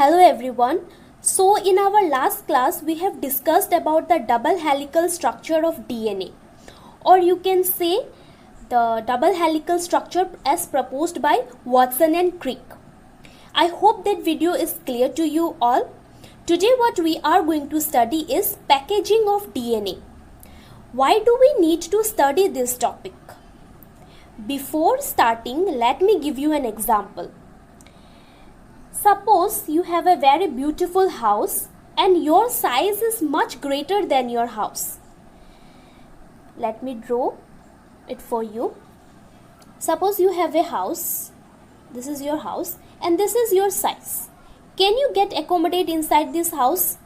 Hello everyone. So in our last class we have discussed about the double helical structure of DNA, or you can say the double helical structure as proposed by Watson and Crick. I hope that video is clear to you all. Today what we are going to study is packaging of DNA. Why do we need to study this topic? Before starting, let me give you an example. Suppose you have a very beautiful house and your size is much greater than your house. Let me draw it for you. Suppose you have a house. This is your house and this is your size. Can you get accommodate inside this house?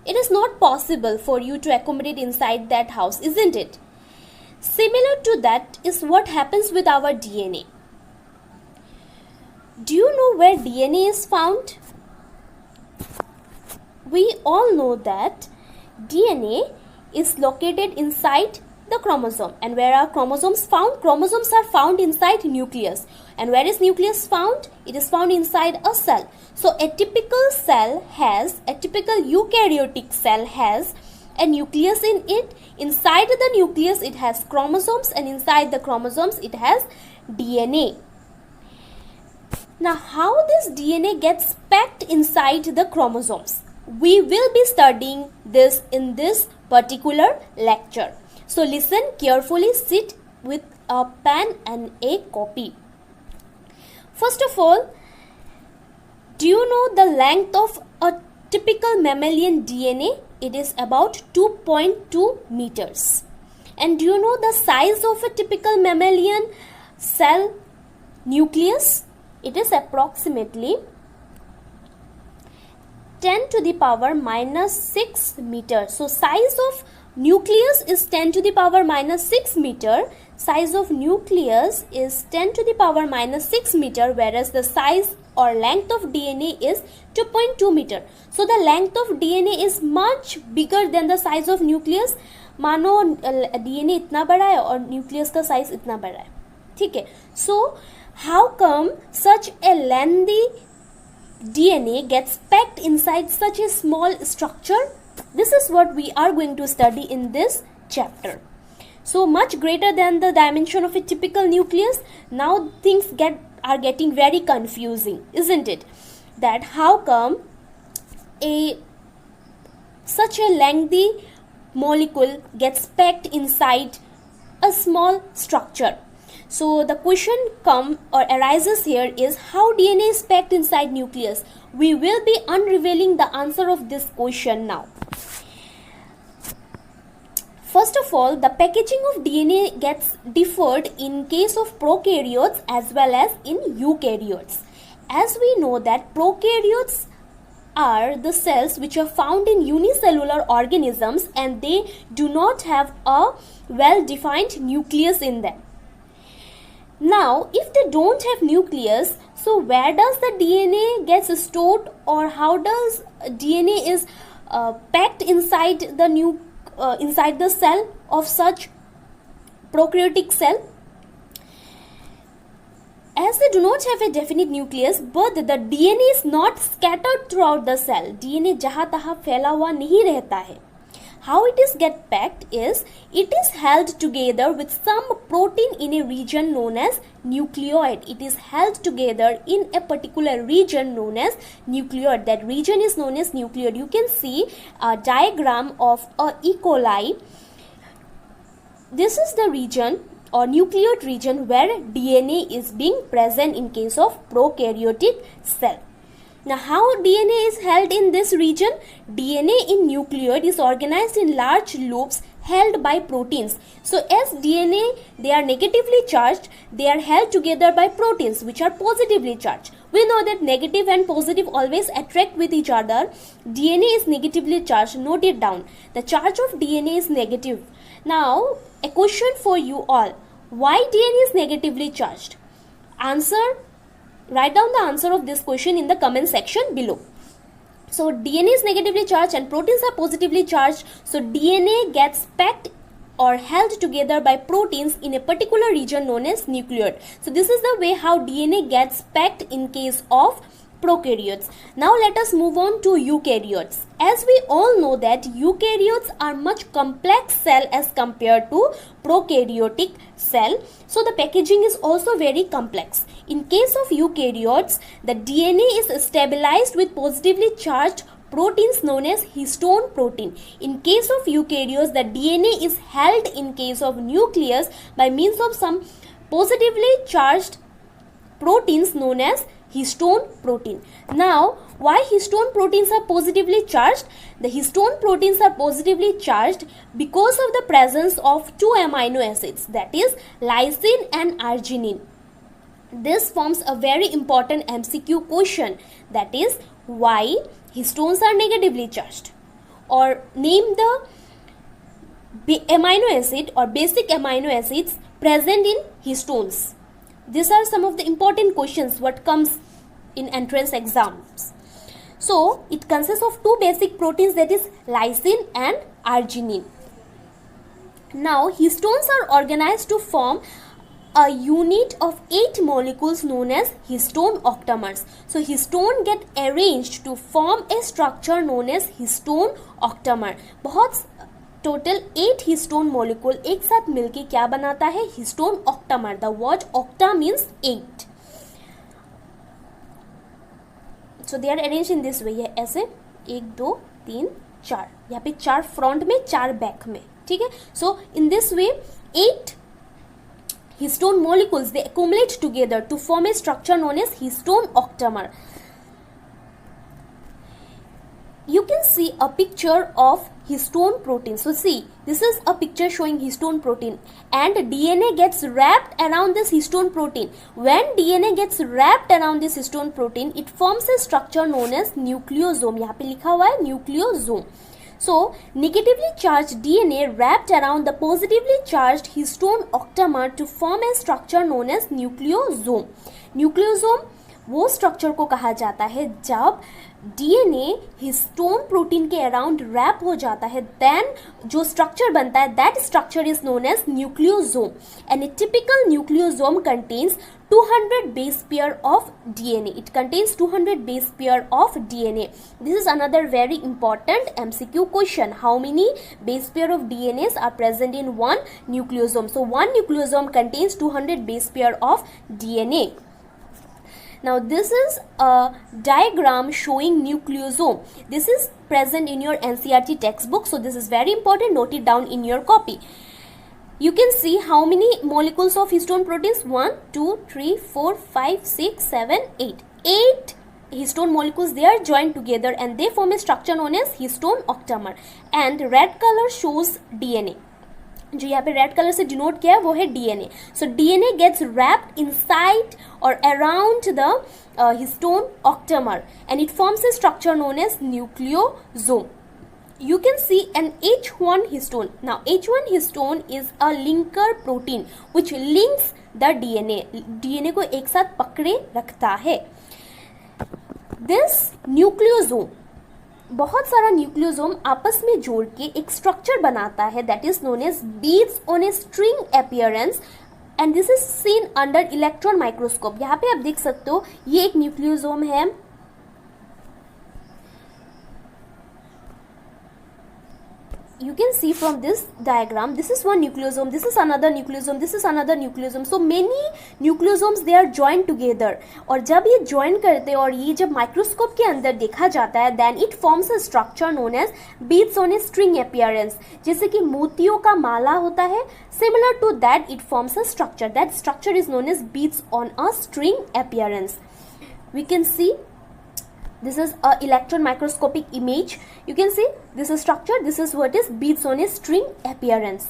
It is not possible for you to accommodate inside that house, isn't it? Similar to that is what happens with our DNA. Do you know where DNA is found? We all know that DNA is located inside the chromosome. And where are chromosomes found? Chromosomes are found inside nucleus. And where is nucleus found? It is found inside a cell. So a typical eukaryotic cell has a nucleus in it. Inside the nucleus it has chromosomes, and inside the chromosomes it has DNA. Now, how this DNA gets packed inside the chromosomes? We will be studying this in this particular lecture. So, listen carefully, sit with a pen and a copy. First of all, do you know the length of a typical mammalian DNA? It is about 2.2 meters. And do you know the size of a typical mammalian cell nucleus? It is approximately 10 to the power minus 6 meter. So size of nucleus is 10 to the power minus 6 meter. Size of nucleus is 10 to the power minus 6 meter, whereas the size or length of DNA is 2.2 meter. So the length of DNA is much bigger than the size of nucleus. मानो DNA इतना बड़ा है और nucleus का size इतना बड़ा है. ठीक है. So how come such a lengthy DNA gets packed inside such a small structure? This is what we are going to study in this chapter. So much greater than the dimension of a typical nucleus. Now things are getting very confusing, isn't it? That how come such a lengthy molecule gets packed inside a small structure? So the question arises here is how DNA is packed inside nucleus. We will be unveiling the answer of this question now. First of all, the packaging of DNA gets differed in case of prokaryotes as well as in eukaryotes. As we know that prokaryotes are the cells which are found in unicellular organisms and they do not have a well-defined nucleus in them. Now, if they don't have nucleus, so where does the DNA gets stored, or how does DNA is packed inside the cell of such prokaryotic cell? As they do not have a definite nucleus, but the DNA is not scattered throughout the cell. DNA जहाँ तहाँ फैला हुआ नहीं रहता है. How it is get packed is, it is held together with some protein in a region known as nucleoid. It is held together in a particular region known as nucleoid. That region is known as nucleoid. You can see a diagram of a E. coli. This is the region or nucleoid region where DNA is being present in case of prokaryotic cell. Now, how DNA is held in this region? DNA in nucleoid is organized in large loops held by proteins. So, as DNA, they are negatively charged, they are held together by proteins which are positively charged. We know that negative and positive always attract with each other. DNA is negatively charged. Note it down. The charge of DNA is negative. Now, a question for you all. Why DNA is negatively charged? Answer. Write down the answer of this question in the comment section below. So DNA is negatively charged and proteins are positively charged. So DNA gets packed or held together by proteins in a particular region known as nucleoid. So this is the way how DNA gets packed in case of prokaryotes. Now let us move on to eukaryotes. As we all know that eukaryotes are much complex cell as compared to prokaryotic cell. So the packaging is also very complex. In case of eukaryotes, the DNA is stabilized with positively charged proteins known as histone protein. In case of eukaryotes, the DNA is held in case of nucleus by means of some positively charged proteins known as histone protein. Now, why histone proteins are positively charged? The histone proteins are positively charged because of the presence of two amino acids, that is lysine and arginine. This forms a very important MCQ question, that is why histones are negatively charged, or name the amino acid or basic amino acids present in histones. These are some of the important questions what comes in entrance exams. So it consists of two basic proteins, that is lysine and arginine. Now histones are organized to form a unit of 8 molecules known as histone octamers. So histone get arranged to form a structure known as histone octamer. बहुत total 8 histone molecule एक साथ मिलके क्या बनाता है? Histone octamer. The word octa means 8. So they are arrange in this way. ये ऐसे 1 2 3 4, यहाँ पे 4 फ्रंट में 4 बैक में. ठीक है. So in this way 8 histone molecules they accumulate together to form a structure known as histone octamer. You can see a picture of histone protein. So see, this is a picture showing histone protein and DNA gets wrapped around this histone protein. When DNA gets wrapped around this histone protein, it forms a structure known as nucleosome. यहाँ पे लिखा हुआ है nucleosome. So, negatively charged DNA wrapped around the positively charged histone octamer to form a structure known as nucleosome. Nucleosome वो structure को कहा जाता है जब DNA हिस्टोन प्रोटीन के अराउंड रैप हो जाता है, देन जो स्ट्रक्चर बनता है that structure is known as nucleosome. And a typical nucleosome contains 200 base pair of DNA. It contains 200 base pair of DNA. This is another very important MCQ question. How many base pair of DNAs are present in one nucleosome? So one nucleosome contains 200 base pair of DNA. Now this is a diagram showing nucleosome. This is present in your NCERT textbook. So this is very important. Note it down in your copy. You can see how many molecules of histone proteins? 1, 2, 3, 4, 5, 6, 7, 8. 8 histone molecules, they are joined together and they form a structure known as histone octamer. And red color shows DNA. जो यहाँ पे red colour से denote किया है वो है DNA. So DNA gets wrapped inside और around the histone octamer and it forms a structure known as nucleosome. You can see an H1 histone. Now H1 histone is a linker protein which links the DNA. DNA को एक साथ पकड़े रखता है. This nucleosome, बहुत सारा nucleosome आपस में जोड़ के एक स्ट्रक्चर बनाता है that is known as beads on a string appearance and this is seen under electron microscope. यहाँ पे आप देख सकते हो ये एक न्यूक्लियोसोम है. You can see from this diagram, this is one nucleosome, this is another nucleosome, this is another nucleosome. So many nucleosomes they are joined together. और जब ये join करते हैं और ये जब माइक्रोस्कोप के अंदर देखा जाता है then it forms a structure known as beads on a string appearance. जैसे कि मोतियों का माला होता है, similar to that it forms a structure. That structure is known as beads on a string appearance. We can see this is a electron microscopic image. You can see this is structure, this is what is beads on a string appearance.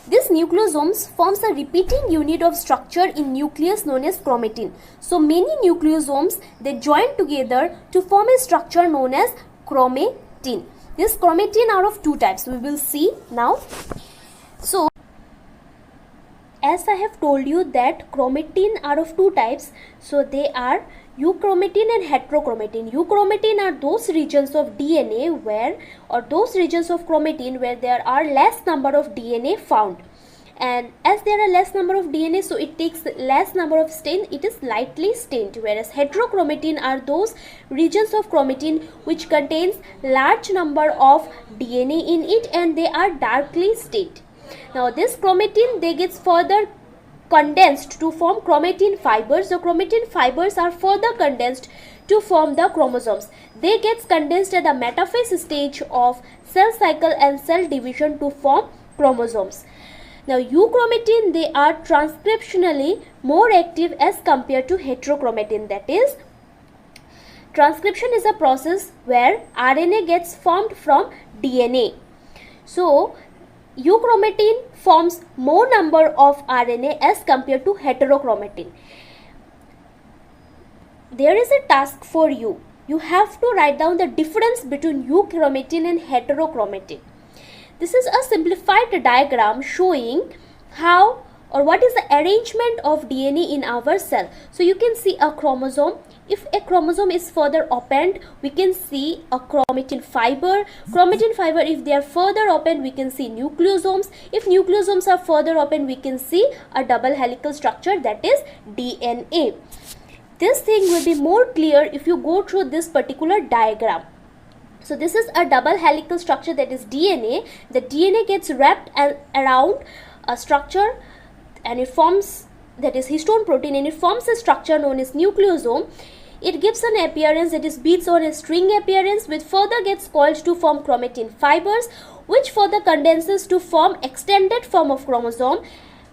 This nucleosomes forms a repeating unit of structure in nucleus known as chromatin. So many nucleosomes they join together to form a structure known as chromatin. This chromatin are of two types. We will see now. So as I have told you that chromatin are of two types. So they are euchromatin and heterochromatin. Euchromatin are those regions of DNA where, or those regions of chromatin where there are less number of DNA found. and as there are less number of DNA, so it takes less number of stain, it is lightly stained. Whereas heterochromatin are those regions of chromatin which contains large number of DNA in it and they are darkly stained. Now this chromatin, they gets further condensed to form chromatin fibers. The chromatin fibers are further condensed to form the chromosomes. They gets condensed at the metaphase stage of cell cycle and cell division to form chromosomes. Now euchromatin, they are transcriptionally more active as compared to heterochromatin. That is, transcription is a process where RNA gets formed from DNA. So euchromatin forms more number of RNA as compared to heterochromatin. There is a task for you. You have to write down the difference between euchromatin and heterochromatin. This is a simplified diagram showing how or what is the arrangement of DNA in our cell. So you can see a chromosome. If a chromosome is further opened, we can see a chromatin fiber. Chromatin fiber, if they are further opened, we can see nucleosomes. If nucleosomes are further opened, we can see a double helical structure, that is DNA. This thing will be more clear if you go through this particular diagram. So this is a double helical structure, that is DNA. The DNA gets wrapped around a structure and it forms, that is histone protein, and it forms a structure known as nucleosome. It gives an appearance, that is beads on a string appearance, which further gets coiled to form chromatin fibers, which further condenses to form extended form of chromosome,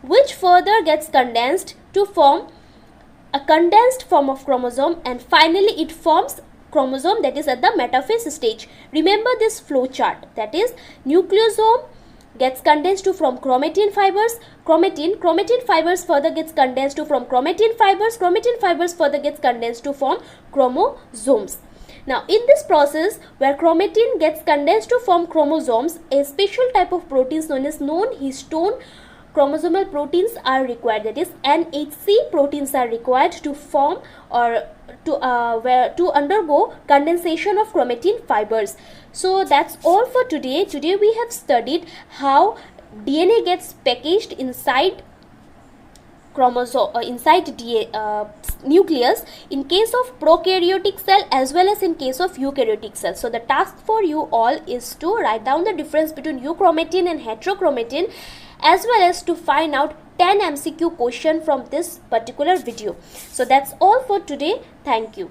which further gets condensed to form a condensed form of chromosome, and finally it forms chromosome, that is at the metaphase stage. Remember this flow chart, that is nucleosome gets condensed to from chromatin fibers, chromatin fibers further gets condensed to from chromatin fibers further gets condensed to form chromosomes. Now in this process where chromatin gets condensed to form chromosomes, a special type of proteins known as non-histone chromosomal proteins are required, that is NHC proteins are required to form or to undergo condensation of chromatin fibers. So that's all for today. Today we have studied how DNA gets packaged inside chromosome inside nucleus in case of prokaryotic cell as well as in case of eukaryotic cell. So the task for you all is to write down the difference between euchromatin and heterochromatin, as well as to find out 10 MCQ question from this particular video. So that's all for today. Thank you.